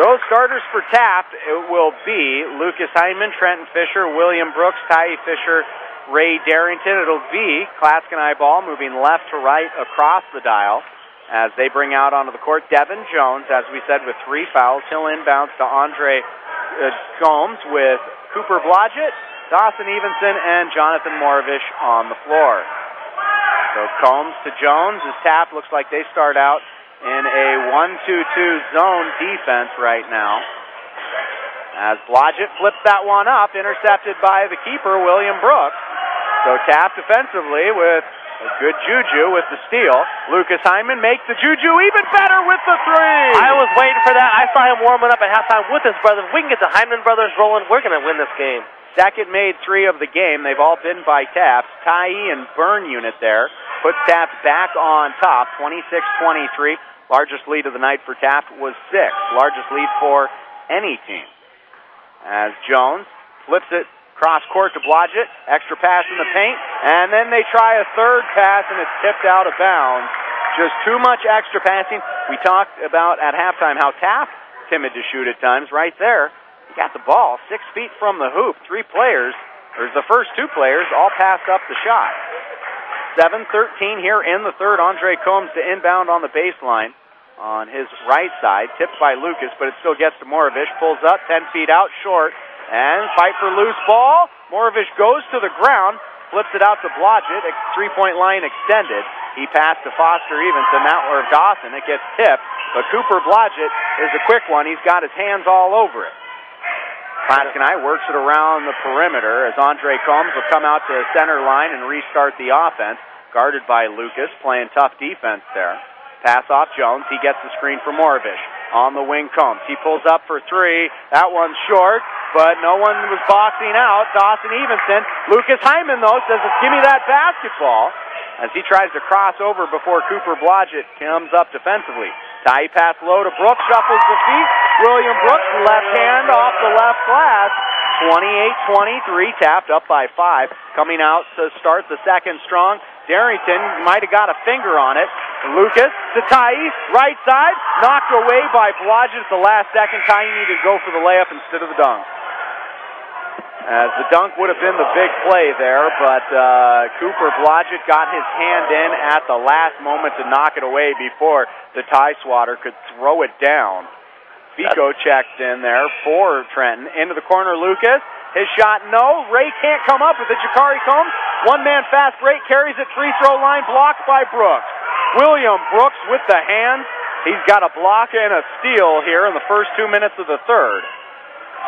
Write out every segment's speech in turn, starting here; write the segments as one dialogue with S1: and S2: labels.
S1: Those starters for Taft, it will be Lucas Hyman, Trenton Fisher, William Brooks, Ty Fisher, Ray Darrington. It'll be Claskeneye ball moving left to right across the dial as they bring out onto the court Devin Jones, as we said, with 3 fouls. He'll inbounds to Andre Combs with Cooper Blodgett, Dawson Evenson, and Jonathan Moravish on the floor. So Combs to Jones as Taft looks like they start out in a 1-2-2 zone defense right now. As Blodgett flips that one up, intercepted by the keeper, William Brooks. So Taft defensively with a good juju with the steal. Lucas Hyman makes the juju even better with the 3.
S2: I was waiting for that. I saw him warming up at halftime with his brother. If we can get the Hyman brothers rolling, we're going to win this game.
S1: Second made 3 of the game. They've all been by Taft. Tye and Byrne unit there puts Taft back on top, 26-23. Largest lead of the night for Taft was 6. Largest lead for any team. As Jones flips it cross court to Blodgett, extra pass in the paint, and then they try a third pass, and it's tipped out of bounds. Just too much extra passing. We talked about at halftime how Taft timid to shoot at times. Right there, he got the ball 6 feet from the hoop. 3 players, or the first 2 players, all passed up the shot. 7:13 here in the third. Andre Combs to inbound on the baseline on his right side, tipped by Lucas, but it still gets to Moravish. Pulls up, 10 feet out, short. And fight for loose ball. Moravish goes to the ground, flips it out to Blodgett, 3-point line extended. He passed to Foster Evenson, or Dawson. It gets tipped, but Cooper Blodgett is a quick one. He's got his hands all over it. Claskeneye works it around the perimeter as Andre Combs will come out to the center line and restart the offense, guarded by Lucas, playing tough defense there. Pass off Jones. He gets the screen for Moravish. On the wing, Combs. He pulls up for 3. That one's short, but no one was boxing out. Dawson Evenson. Lucas Hyman, though, says, give me that basketball, as he tries to cross over before Cooper Blodgett comes up defensively. Tie pass low to Brooks, shuffles the feet. William Brooks, left hand off the left glass. 28-23, Taft up by 5. Coming out to start the second strong. Darrington might have got a finger on it. Lucas to Ty, right side, knocked away by Blodgett at the last second. Ty needed to go for the layup instead of the dunk. As the dunk would have been the big play there, but Cooper Blodgett got his hand in at the last moment to knock it away before the tie swatter could throw it down. Fico checked in there for Trenton. Into the corner, Lucas. His shot, no. Ray can't come up with it. Jakari Combs, one-man fast break, carries it, free throw line, blocked by Brooks. William Brooks with the hands. He's got a block and a steal here in the first 2 minutes of the third.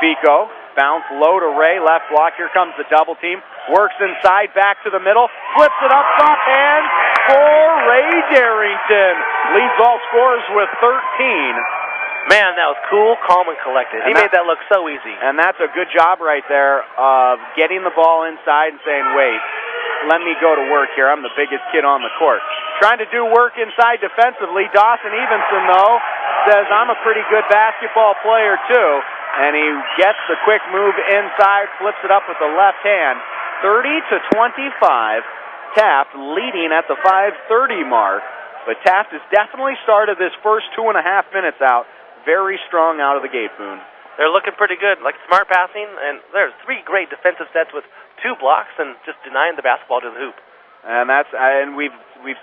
S1: Fico, bounce low to Ray, left block. Here comes the double team. Works inside, back to the middle, flips it up, top hand for Ray Darrington. Leads all scorers with 13.
S2: Man, that was cool, calm, and collected. He made that look so easy.
S1: And that's a good job right there of getting the ball inside and saying, wait, let me go to work here. I'm the biggest kid on the court. Trying to do work inside defensively. Dawson Evenson, though, says, I'm a pretty good basketball player, too. And he gets the quick move inside, flips it up with the left hand. 30-25. Taft leading at the 5:30 mark. But Taft has definitely started this first 2.5 minutes out very strong out of the gate, Boone.
S2: They're looking pretty good, like smart passing, and there's 3 great defensive sets with 2 blocks and just denying the basketball to the hoop.
S1: And we've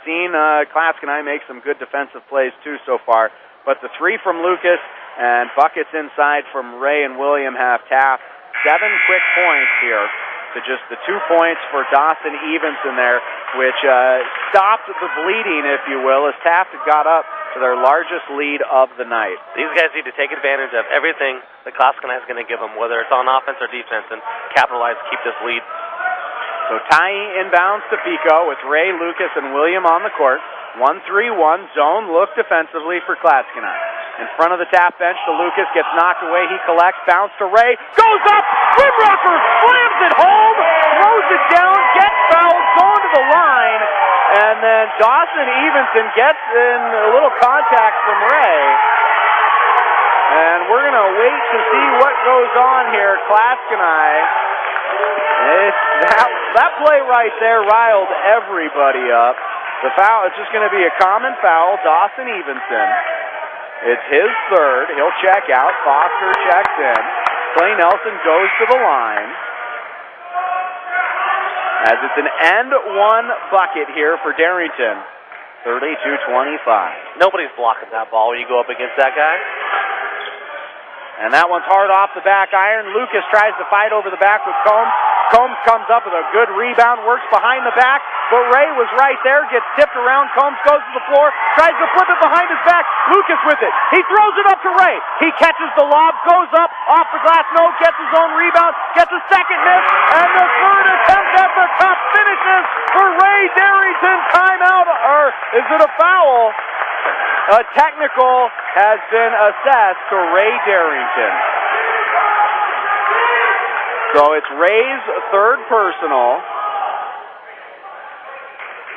S1: seen Claskeneye make some good defensive plays too so far. But the 3 from Lucas and buckets inside from Ray and William have Taft 7 quick points here to just the 2 points for Dawson Evenson there, which stopped the bleeding, if you will, as Taft had got up to their largest lead of the night.
S2: These guys need to take advantage of everything that Claskeneye is going to give them, whether it's on offense or defense, and capitalize to keep this lead.
S1: So Ty inbounds to Fico with Ray, Lucas, and William on the court. 1-3-1 zone look defensively for Claskeneye. In front of the Taft bench to Lucas, gets knocked away, he collects, bounce to Ray, goes up, rim rocker, slams it home, throws it down, gets fouled, going to the line, and then Dawson Evenson gets in a little contact from Ray. And we're going to wait to see what goes on here. Claskeneye, that play right there riled everybody up. The foul is just going to be a common foul, Dawson Evenson. It's his third. He'll check out. Foster checks in. Clay Nelson goes to the line. As it's an and one bucket here for Darrington. 32-25.
S2: Nobody's blocking that ball when you go up against that guy.
S1: And that one's hard off the back iron. Lucas tries to fight over the back with Combs. Combs comes up with a good rebound, works behind the back, but Ray was right there, gets tipped around. Combs goes to the floor, tries to flip it behind his back. Lucas with it. He throws it up to Ray. He catches the lob, goes up, off the glass, no, gets his own rebound, gets a second miss, and the third attempt at the cup finishes for Ray Darrington. Timeout, or is it a foul? A technical has been assessed to Ray Darrington. So it's Ray's third personal,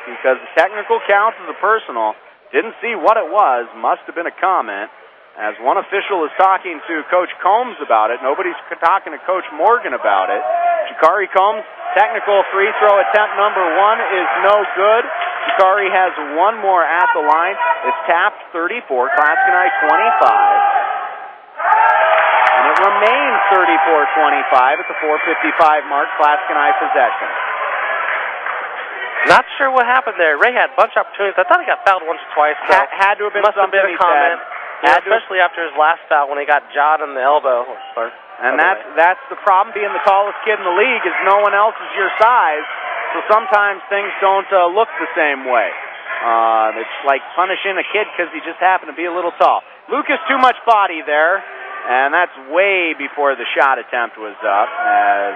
S1: because the technical counts as a personal. Didn't see what it was. Must have been a comment, as one official is talking to Coach Combs about it. Nobody's talking to Coach Morgan about it. Jakari Combs, technical free throw attempt number one is no good. Jakari has one more at the line. It's tapped 34, Claskenite 25. And it remains 34-25 at the 4:55 mark, Claskenite possession.
S2: Not sure what happened there. Ray had a bunch of opportunities. I thought he got fouled once or twice.
S1: Had to have been
S2: must have been a comment. Yeah, especially after his last foul when he got jawed in the elbow.
S1: And that's the problem, being the tallest kid in the league, is no one else is your size. So sometimes things don't look the same way. It's like punishing a kid because he just happened to be a little tall. Lucas, too much body there, and that's way before the shot attempt was up, as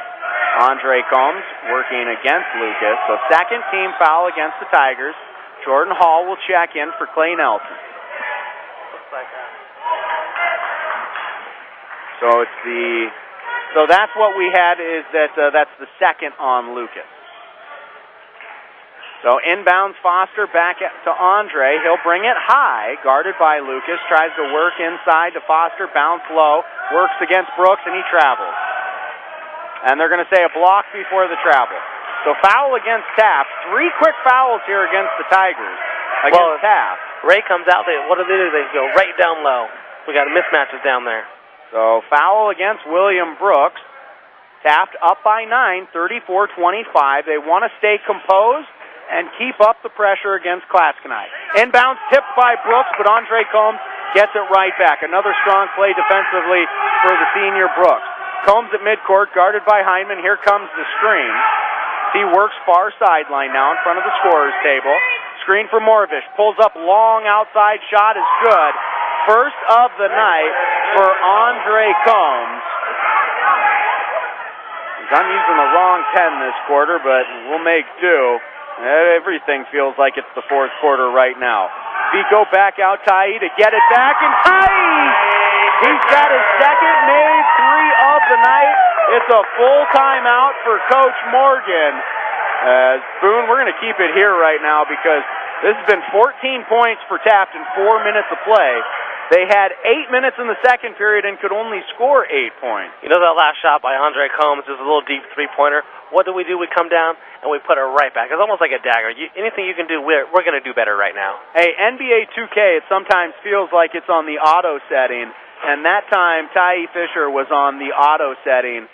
S1: Andre Combs working against Lucas. So second team foul against the Tigers. Jordan Hall will check in for Clay Nelson. So that's what we had, is that's the second on Lucas. So inbounds Foster back to Andre. He'll bring it high, guarded by Lucas. Tries to work inside to Foster, bounce low, works against Brooks, and he travels. And they're going to say a block before the travel. So foul against Taft. 3 quick fouls here against the Tigers. Against Taft.
S2: Ray comes out, what do? They go right down low. We got mismatches down there.
S1: So foul against William Brooks. Taft up by 9, 34-25. They want to stay composed and keep up the pressure against Claskenite. Inbounds tipped by Brooks, but Andre Combs gets it right back. Another strong play defensively for the senior Brooks. Combs at midcourt, guarded by Hyndman. Here comes the screen. He works far sideline now in front of the scorer's table. Screen for Morvish. Pulls up long outside shot is good. First of the night for Andre Combs. I'm using the wrong pen this quarter, but we'll make do. Everything feels like it's the fourth quarter right now. Vico back out, Tai to get it back, and Tai! He's got his second made 3 of the night. It's a full timeout for Coach Morgan. Boone, we're going to keep it here right now because this has been 14 points for Taft in 4 minutes of play. They had 8 minutes in the second period and could only score 8 points.
S2: You know that last shot by Andre Combs is a little deep three-pointer. What do? We come down and we put it right back. It's almost like a dagger. Anything you can do, we're going to do better right now.
S1: Hey, NBA 2K, it sometimes feels like it's on the auto setting, and that time Ty Fisher was on the auto setting.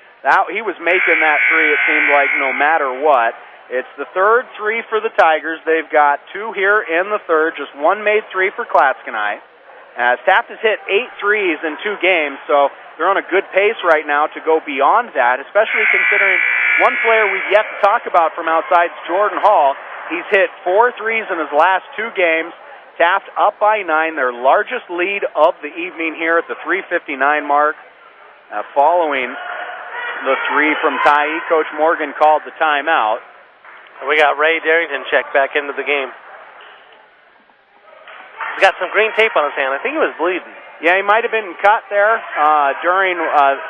S1: He was making that three, it seemed like, no matter what. It's the third 3 for the Tigers. They've got 2 here in the third, just 1 made 3 for Claskenite. As Taft has hit 8 threes in 2 games, so they're on a good pace right now to go beyond that, especially considering one player we've yet to talk about from outside is Jordan Hall. He's hit 4 threes in his last 2 games. Taft up by 9, their largest lead of the evening here at the 3:59 mark. Following the 3 from Tai, Coach Morgan called the timeout.
S2: We got Ray Darrington checked back into the game. He's got some green tape on his hand. I think he was bleeding.
S1: Yeah, he might have been cut there during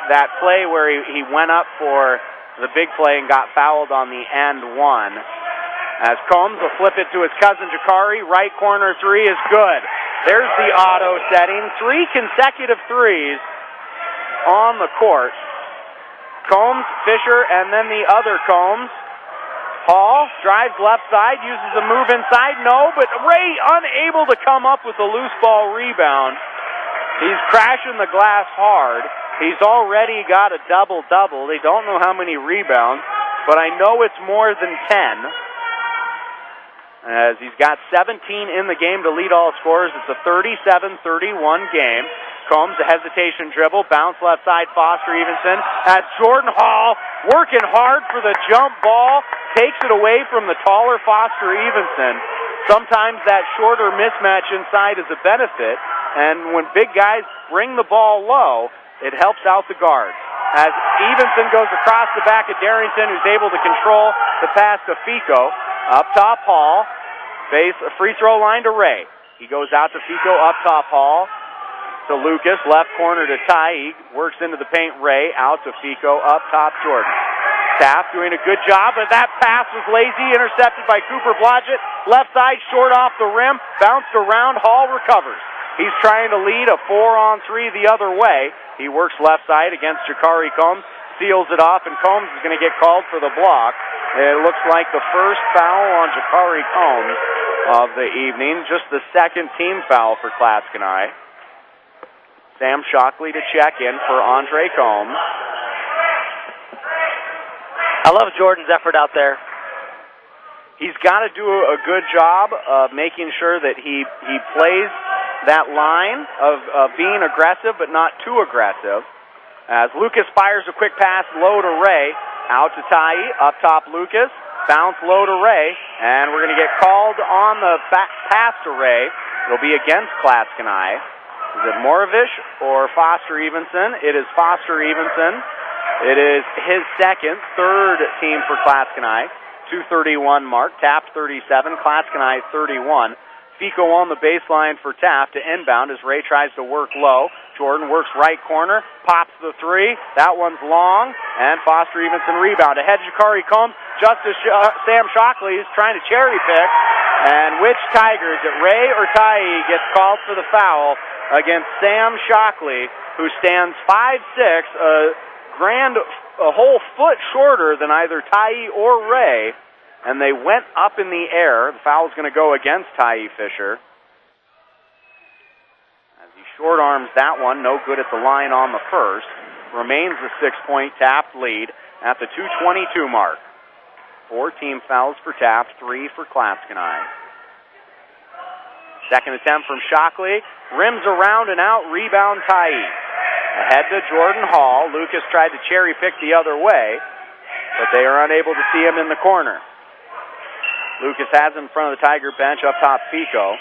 S1: that play where he went up for the big play and got fouled on the and one. As Combs will flip it to his cousin Jakari. Right corner 3 is good. There's the auto setting. 3 consecutive threes on the court. Combs, Fisher, and then the other Combs. Hall drives left side, uses a move inside. No, but Ray unable to come up with a loose ball rebound. He's crashing the glass hard. He's already got a double-double. They don't know how many rebounds, but I know it's more than 10. As he's got 17 in the game to lead all scorers. It's a 37-31 game. Combs, a hesitation dribble, bounce left side, Foster Evenson. As Jordan Hall working hard for the jump ball, takes it away from the taller Foster Evenson. Sometimes that shorter mismatch inside is a benefit, and when big guys bring the ball low, it helps out the guards. As Evenson goes across the back of Darrington, who's able to control the pass to Fico. Up top, Hall. Free throw line to Ray. He goes out to Fico, up top, Hall. To Lucas, left corner to Ty. Works into the paint, Ray. Out to Fico, up top, Jordan. Taft doing a good job, but that pass was lazy, intercepted by Cooper Blodgett. Left side, short off the rim, bounced around, Hall recovers. He's trying to lead a 4-on-3 the other way. He works left side against Jakari Combs, seals it off, and Combs is going to get called for the block. It looks like the first foul on Jakari Combs of the evening, just the second team foul for Clatskanie. Sam Shockley to check in for Andre Combs.
S2: I love Jordan's effort out there.
S1: He's got to do a good job of making sure that he plays that line of being aggressive but not too aggressive. As Lucas fires a quick pass low to Ray, out to Tai, up top Lucas, bounce low to Ray, and we're going to get called on the pass to Ray. It'll be against Clatskanie. Is it Moravich or Foster Evenson? It is Foster Evenson. It is his second, third team for Clatskanie. 2:31 mark. Taft 37, Clatskanie 31. Fico on the baseline for Taft to inbound as Ray tries to work low. Jordan works right corner, pops the three. That one's long, and Foster Evenson rebound. Ahead Jakari Combs, just as Sam Shockley is trying to cherry pick. And which Tiger, is it Ray or Tai, gets called for the foul against Sam Shockley, who stands 5'6", a whole foot shorter than either Tai or Ray. And they went up in the air. The foul's going to go against Ty Fisher. As he short arms that one, no good at the line on the first. Remains the 6-point Taft lead at the 2:22 mark. 4 team fouls for Taft, 3 for Clatskanie. Second attempt from Shockley. Rims around and out, rebound Ty. Ahead to Jordan Hall. Lucas tried to cherry pick the other way, but they are unable to see him in the corner. Lucas has him in front of the Tiger bench, up top Fico.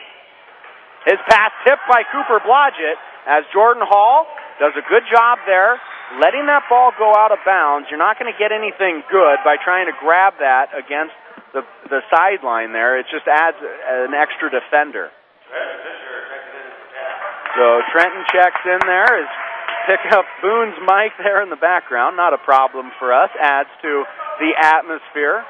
S1: His pass tipped by Cooper Blodgett as Jordan Hall does a good job there, letting that ball go out of bounds. You're not going to get anything good by trying to grab that against the sideline there. It just adds an extra defender. So Trenton checks in there, is picking up Boone's mic there in the background. Not a problem for us. Adds to the atmosphere.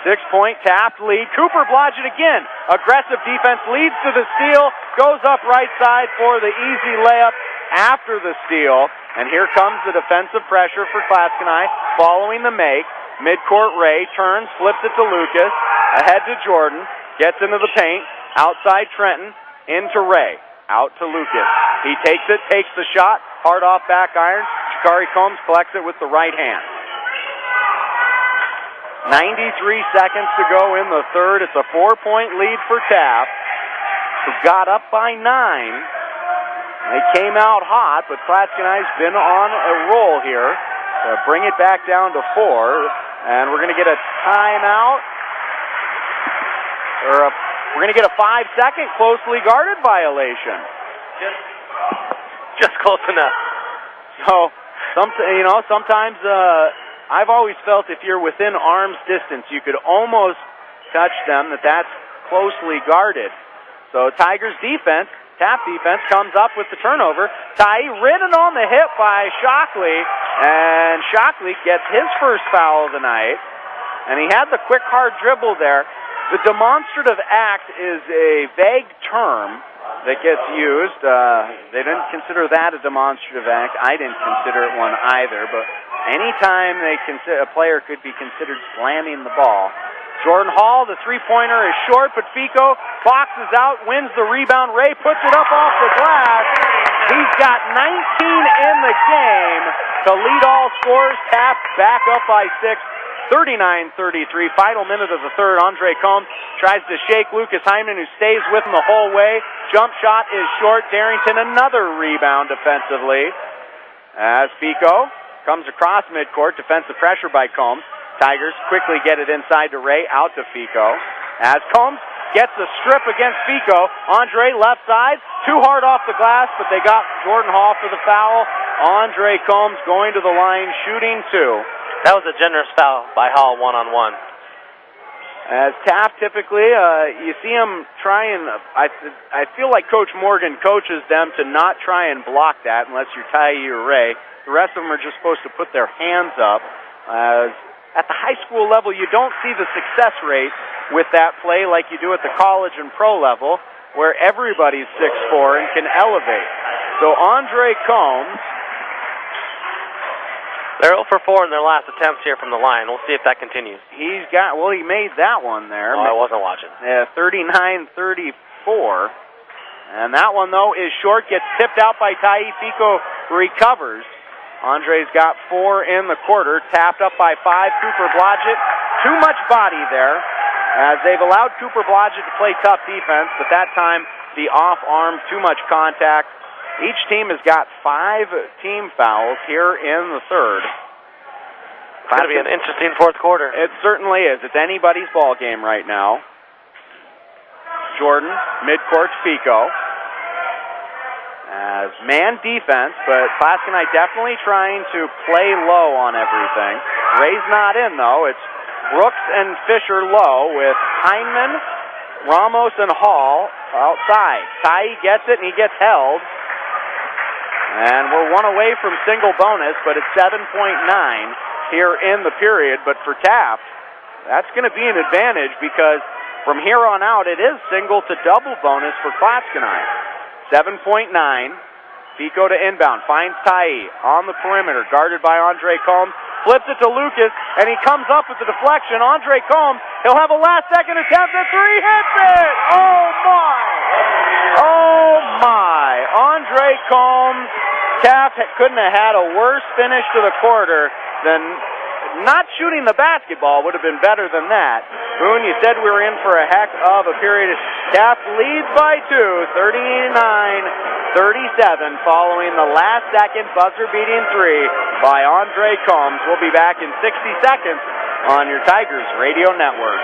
S1: 6-point Taft lead. Cooper Blodgett again. Aggressive defense, leads to the steal, goes up right side for the easy layup after the steal. And here comes the defensive pressure for Clatskanie following the make. Midcourt Ray turns, flips it to Lucas. Ahead to Jordan. Gets into the paint. Outside Trenton. Into Ray. Out to Lucas. He takes it, takes the shot. Hard off back iron. Jakari Combs collects it with the right hand. 93 seconds to go in the third. It's a 4-point lead for Taft, who got up by 9. They came out hot, but Clatskanie's been on a roll here. Bring it back down to 4, and we're going to get a timeout. We're going to get a 5-second closely guarded violation.
S2: Just close enough.
S1: So, sometimes I've always felt if you're within arm's distance, you could almost touch them, that's closely guarded. So Tigers defense, Taft defense, comes up with the turnover. Ty ridden on the hip by Shockley, and Shockley gets his first foul of the night. And he had the quick, hard dribble there. The demonstrative act is a vague term that gets used. They didn't consider that a demonstrative act. I didn't consider it one either, but anytime a player could be considered slamming the ball. Jordan Hall, the three-pointer is short, but Fico boxes out, wins the rebound. Ray puts it up off the glass, He's got 19 in the game to lead all scores. Taft back up by 6, 39-33. Final minute of the third. Andre Combs tries to shake Lucas Hyman, who stays with him the whole way. Jump shot is short. Darrington another rebound defensively. As Fico comes across midcourt. Defensive pressure by Combs. Tigers quickly get it inside to Ray, out to Fico. As Combs gets the strip against Fico. Andre left side, too hard off the glass, but they got Jordan Hall for the foul. Andre Combs going to the line, shooting 2.
S2: That was a generous foul by Hall, one-on-one.
S1: As Taft typically, you see him trying, I feel like Coach Morgan coaches them to not try and block that unless you're Ty or Ray. The rest of them are just supposed to put their hands up. At the high school level, you don't see the success rate with that play like you do at the college and pro level, where everybody's 6'4" and can elevate. So Andre Combs,
S2: they're 0 for 4 in their last attempts here from the line. We'll see if that continues.
S1: He made that one there.
S2: Oh, I wasn't watching.
S1: 39-34. And that one, though, is short. Gets tipped out by Tai. Fico recovers. Andre's got 4 in the quarter. Tapped up by 5. Cooper Blodgett. Too much body there, as they've allowed Cooper Blodgett to play tough defense, but that time the off arm, too much contact. Each team has got 5 team fouls here in the third.
S2: It's going to be an interesting fourth quarter.
S1: It certainly is. It's anybody's ball game right now. Jordan, midcourt, Fico. As man defense, but Claskenite definitely trying to play low on everything. Ray's not in, though. It's Brooks and Fisher low with Heineman, Ramos, and Hall outside. Tai gets it, and he gets held. And we're 1 away from single bonus, but it's 7.9 here in the period. But for Taft, that's going to be an advantage because from here on out, it is single to double bonus for Claskenite. 7.9. Fico to inbound. Finds Tai on the perimeter, guarded by Andre Combs. Flips it to Lucas, and he comes up with the deflection. Andre Combs, he'll have a last-second attempt at 3. Hits it! Oh, my! Oh, my! Andre Combs. Taft couldn't have had a worse finish to the quarter than not shooting the basketball would have been better than that. Boone, you said we were in for a heck of a period. Taft leads by 2, 39-37, following the last-second buzzer-beating 3 by Andre Combs. We'll be back in 60 seconds on your Tigers Radio Network.